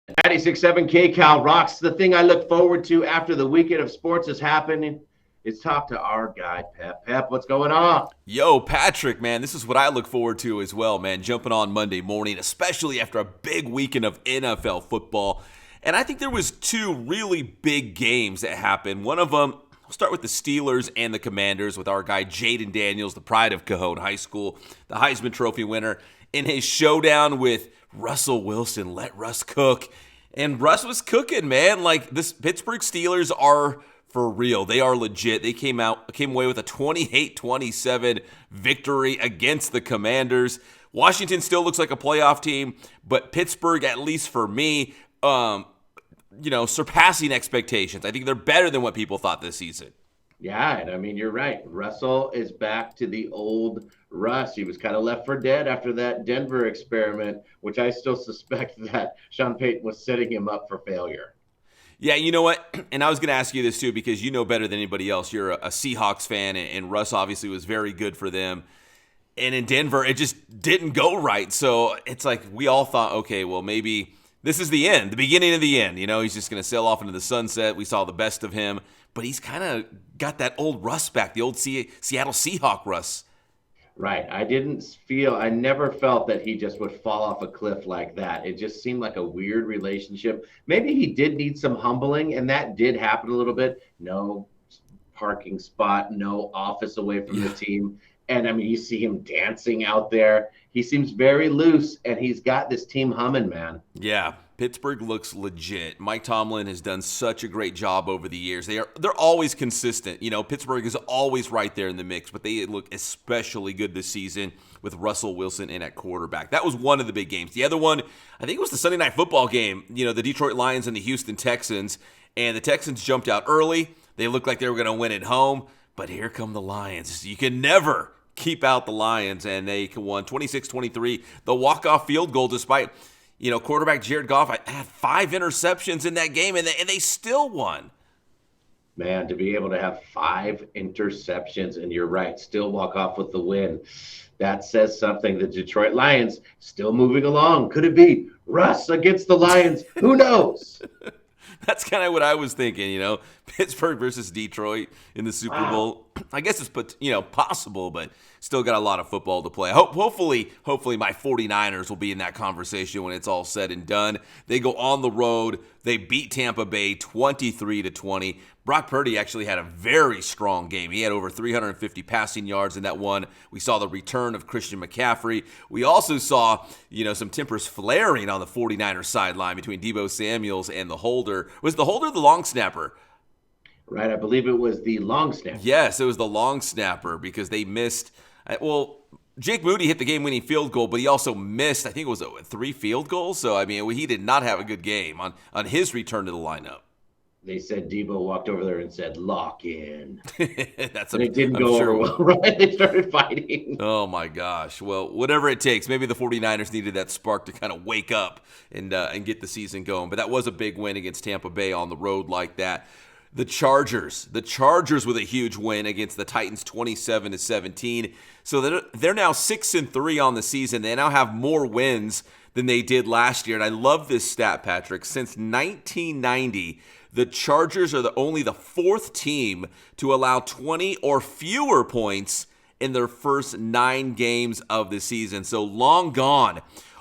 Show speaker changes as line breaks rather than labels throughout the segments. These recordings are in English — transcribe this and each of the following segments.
96.7 KCAL rocks. The thing I look forward to after the weekend of sports is happening is talk to our guy, Pep. Pep, what's going on?
Yo, Patrick, man, this is what I look forward to as well, man. Jumping on Monday morning, especially after a big weekend of NFL football. And I think there was two really big games that happened. One of them, I'll start with the Steelers and the Commanders with our guy Jaden Daniels, the pride of Cajon High School, the Heisman Trophy winner, in his showdown with Russell Wilson. Let Russ cook. And Russ was cooking, man. Like, this Pittsburgh Steelers are for real. They are legit. They came away with a 28-27 victory against the Commanders. Washington still looks like a playoff team, but Pittsburgh, at least for me, surpassing expectations. I think they're better than what people thought this season.
Yeah, and I mean, you're right. Russell is back to the old Russ. He was kind of left for dead after that Denver experiment, which I still suspect that Sean Payton was setting him up for failure.
Yeah, you know what? And I was going to ask you this too, because you know better than anybody else. You're a Seahawks fan, and Russ obviously was very good for them. And in Denver, it just didn't go right. So it's like we all thought, okay, well, maybe this is the end, the beginning of the end. You know, he's just going to sail off into the sunset. We saw the best of him. But he's kind of got that old Russ back, the old Seattle Seahawk Russ.
Right. I never felt that he just would fall off a cliff like that. It just seemed like a weird relationship. Maybe he did need some humbling, and that did happen a little bit. No parking spot, no office away from the team. And I mean, you see him dancing out there. He seems very loose, and he's got this team humming, man.
Yeah, Pittsburgh looks legit. Mike Tomlin has done such a great job over the years. They're always consistent. You know, Pittsburgh is always right there in the mix, but they look especially good this season with Russell Wilson in at quarterback. That was one of the big games. The other one, I think it was the Sunday Night Football game, you know, the Detroit Lions and the Houston Texans, and the Texans jumped out early. They looked like they were going to win at home, but here come the Lions. You can never keep out the Lions, and they won 26-23. The walk-off field goal, despite, you know, quarterback Jared Goff had 5 interceptions in that game, and they still won.
Man, to be able to have 5 interceptions, and you're right, still walk off with the win, that says something. The Detroit Lions still moving along. Could it be Russ against the Lions? Who knows?
That's kind of what I was thinking, you know, Pittsburgh versus Detroit in the Super Bowl. I guess it's possible, but still got a lot of football to play. Hopefully my 49ers will be in that conversation when it's all said and done. They go on the road. They beat Tampa Bay 23-20. Brock Purdy actually had a very strong game. He had over 350 passing yards in that one. We saw the return of Christian McCaffrey. We also saw, you know, some tempers flaring on the 49ers sideline between Deebo Samuels and the holder. Was the holder the long snapper?
Right, I believe it was the long snapper.
Yes, it was the long snapper because they missed. Jake Moody hit the game-winning field goal, but he also missed, I think it was 3 field goals. So, I mean, he did not have a good game on his return to the lineup.
They said Deebo walked over there and said, lock in.
It
didn't go over well, right? They started fighting.
Oh, my gosh. Well, whatever it takes. Maybe the 49ers needed that spark to kind of wake up and get the season going. But that was a big win against Tampa Bay on the road like that. The Chargers with a huge win against the Titans, 27-17. So they're now 6-3 on the season. They now have more wins than they did last year. And I love this stat, Patrick. Since 1990, the Chargers are only the 4th team to allow 20 or fewer points in their first 9 games of the season. So long gone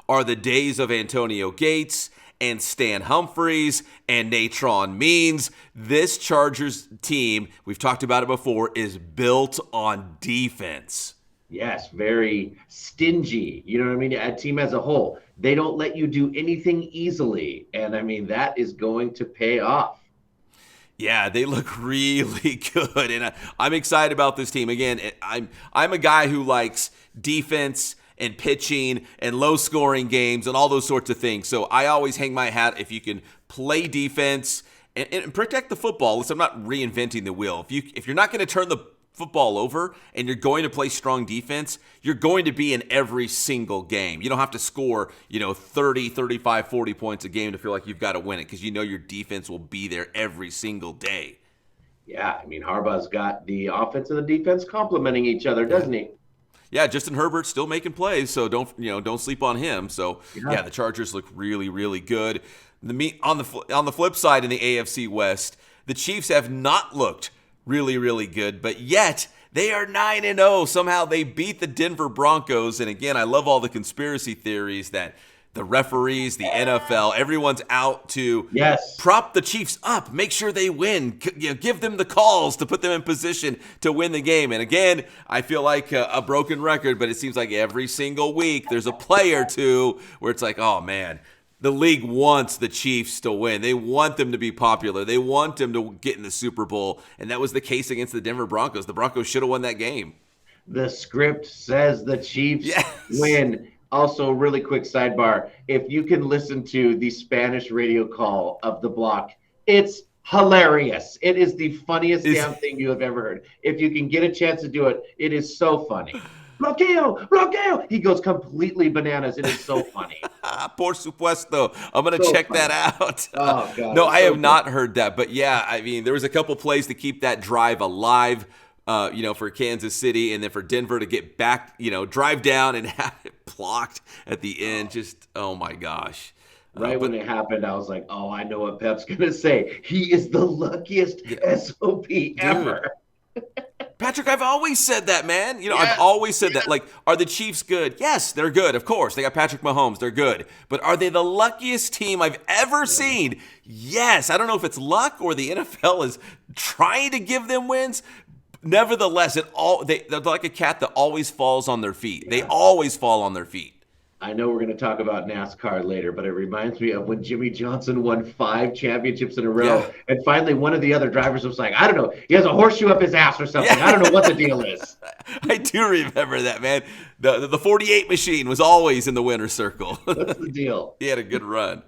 are the days of Antonio Gates and Stan Humphries and Natron Means. This Chargers team, we've talked about it before, is built on defense.
Yes, very stingy. You know what I mean? A team as a whole. They don't let you do anything easily. And I mean, that is going to pay off.
Yeah, they look really good, and I'm excited about this team. Again, I'm a guy who likes defense and pitching and low-scoring games and all those sorts of things. So I always hang my hat if you can play defense and protect the football. Listen, I'm not reinventing the wheel. If you're not going to turn the football over and you're going to play strong defense, you're going to be in every single game. You don't have to score, 30, 35, 40 points a game to feel like you've got to win it because you know your defense will be there every single day.
Yeah, I mean, Harbaugh's got the offense and the defense complementing each other, doesn't he?
Yeah, Justin Herbert's still making plays, so don't sleep on him. So yeah, the Chargers look really, really good. On the flip side in the AFC West, the Chiefs have not looked really, really good, but yet they are 9-0. Somehow they beat the Denver Broncos. And again, I love all the conspiracy theories that the referees, the NFL, everyone's out to prop the Chiefs up, make sure they win, give them the calls to put them in position to win the game. And again, I feel like a broken record, but it seems like every single week there's a play or two where it's like, oh man, the league wants the Chiefs to win. They want them to be popular. They want them to get in the Super Bowl. And that was the case against the Denver Broncos. The Broncos should have won that game.
The script says the Chiefs win. Also, really quick sidebar. If you can listen to the Spanish radio call of the block, it's hilarious. It is the funniest damn thing you have ever heard. If you can get a chance to do it, it is so funny. Bloqueo, bloqueo. He goes completely bananas. It is so funny.
Por supuesto. I'm going to check that out.
Oh, God.
No, I have not heard that. But yeah, I mean, there was a couple plays to keep that drive alive. For Kansas City, and then for Denver to get back, drive down and have it blocked at the end. Just, oh my gosh.
When it happened, I was like, oh, I know what Pep's going to say. He is the luckiest SOB ever.
Patrick, I've always said that, man. I've always said that. Like, are the Chiefs good? Yes, they're good, of course. They got Patrick Mahomes. They're good. But are they the luckiest team I've ever seen? Yes. I don't know if it's luck or the NFL is trying to give them wins. Nevertheless, they're like a cat that always falls on their feet. They always fall on their feet.
I know we're going to talk about NASCAR later, but it reminds me of when Jimmy Johnson won 5 championships in a row, and finally one of the other drivers was like, I don't know, he has a horseshoe up his ass or something. I don't know what the deal is.
I do remember that, man. The 48 machine was always in the winner's circle.
What's the deal?
He had a good run.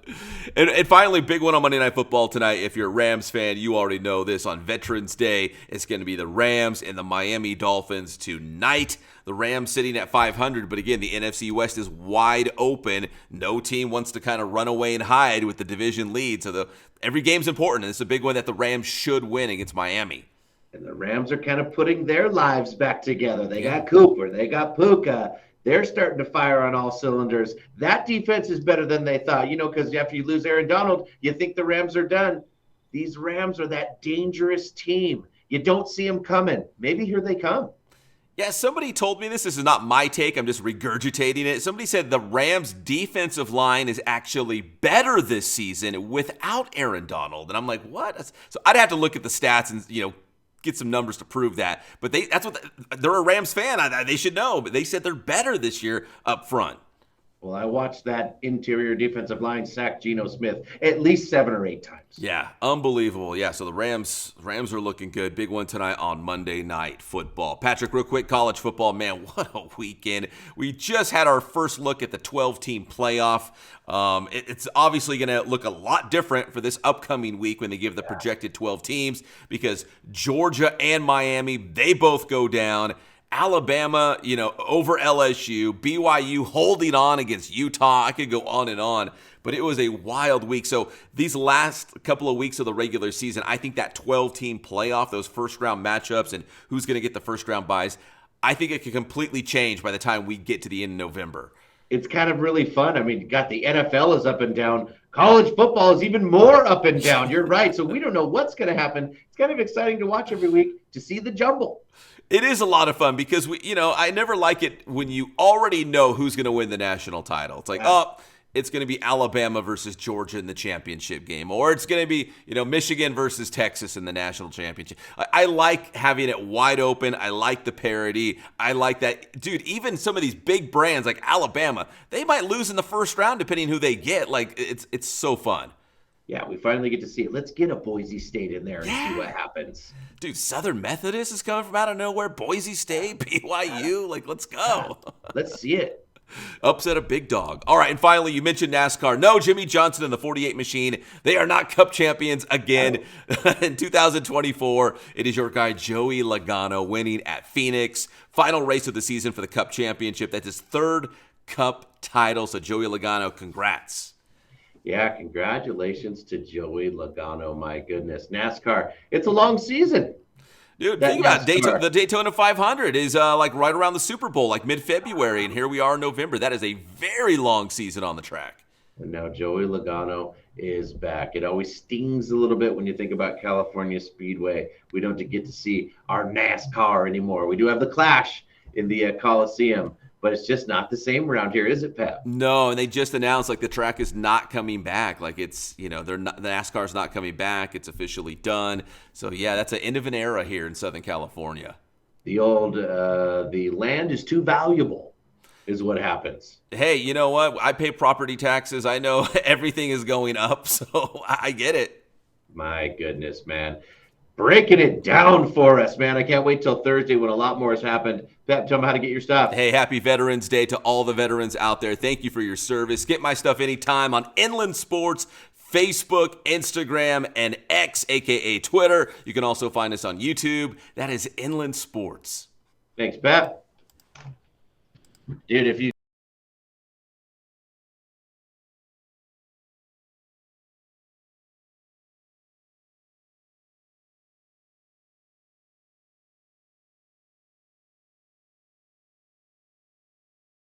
And finally, big one on Monday Night Football tonight. If you're a Rams fan, you already know this. On Veterans Day, it's going to be the Rams and the Miami Dolphins tonight. The Rams sitting at 500, but again, the NFC West is wide open. No team wants to kind of run away and hide with the division lead. So every game's important, and it's a big one that the Rams should win against Miami.
And the Rams are kind of putting their lives back together. They got Cooper. They got Puka. They're starting to fire on all cylinders. That defense is better than they thought, because after you lose Aaron Donald, you think the Rams are done. These Rams are that dangerous team. You don't see them coming. Maybe here they come.
Yeah, somebody told me this. This is not my take. I'm just regurgitating it. Somebody said the Rams' defensive line is actually better this season without Aaron Donald. And I'm like, what? So I'd have to look at the stats and, get some numbers to prove that. But they're a Rams fan. They should know. But they said they're better this year up front.
Well, I watched that interior defensive line sack Geno Smith at least 7 or 8 times.
Yeah, unbelievable. Yeah, so the Rams are looking good. Big one tonight on Monday Night Football. Patrick, real quick, college football. Man, what a weekend. We just had our first look at the 12-team playoff. It's obviously going to look a lot different for this upcoming week when they give the projected 12 teams because Georgia and Miami, they both go down. Alabama, over LSU, BYU holding on against Utah. I could go on and on, but it was a wild week. So these last couple of weeks of the regular season, I think that 12-team playoff, those first-round matchups and who's going to get the first-round buys, I think it could completely change by the time we get to the end of November.
It's kind of really fun. I mean, you got the NFL is up and down. College football is even more up and down. You're right. So we don't know what's going to happen. It's kind of exciting to watch every week to see the jumble.
It is a lot of fun because I never like it when you already know who's going to win the national title. It's like, it's going to be Alabama versus Georgia in the championship game, or it's going to be, Michigan versus Texas in the national championship. I like having it wide open. I like the parity. I like that, dude. Even some of these big brands like Alabama, they might lose in the first round depending who they get. Like it's so fun.
Yeah, we finally get to see it. Let's get a Boise State in there and see what happens.
Dude, Southern Methodist is coming from out of nowhere. Boise State, BYU. Like, let's go.
Let's see it.
Upset a big dog. All right, and finally, you mentioned NASCAR. No, Jimmy Johnson and the 48 machine. They are not Cup champions again. In 2024, it is your guy Joey Logano winning at Phoenix. Final race of the season for the Cup championship. That's his 3rd Cup title. So, Joey Logano, congrats.
Yeah, congratulations to Joey Logano. My goodness. NASCAR, it's a long season.
Dude,
That
think about it.
NASCAR.
The Daytona 500 is like right around the Super Bowl, like mid-February, and here we are in November. That is a very long season on the track.
And now Joey Logano is back. It always stings a little bit when you think about California Speedway. We don't get to see our NASCAR anymore. We do have the Clash in the Coliseum, but it's just not the same around here, is it, Pep?
No, and they just announced like the track is not coming back. Like it's, they're not, the NASCAR's not coming back. It's officially done. So yeah, that's an end of an era here in Southern California.
The land is too valuable is what happens.
Hey, you know what? I pay property taxes. I know everything is going up, so I get it.
My goodness, man. Breaking it down for us, man. I can't wait till Thursday when a lot more has happened. Pep, tell me how to get your stuff.
Hey, happy Veterans Day to all the veterans out there. Thank you for your service. Get my stuff anytime on Inland Sports, Facebook, Instagram, and X, aka Twitter. You can also find us on YouTube. That is Inland Sports.
Thanks, Pep. Dude, if you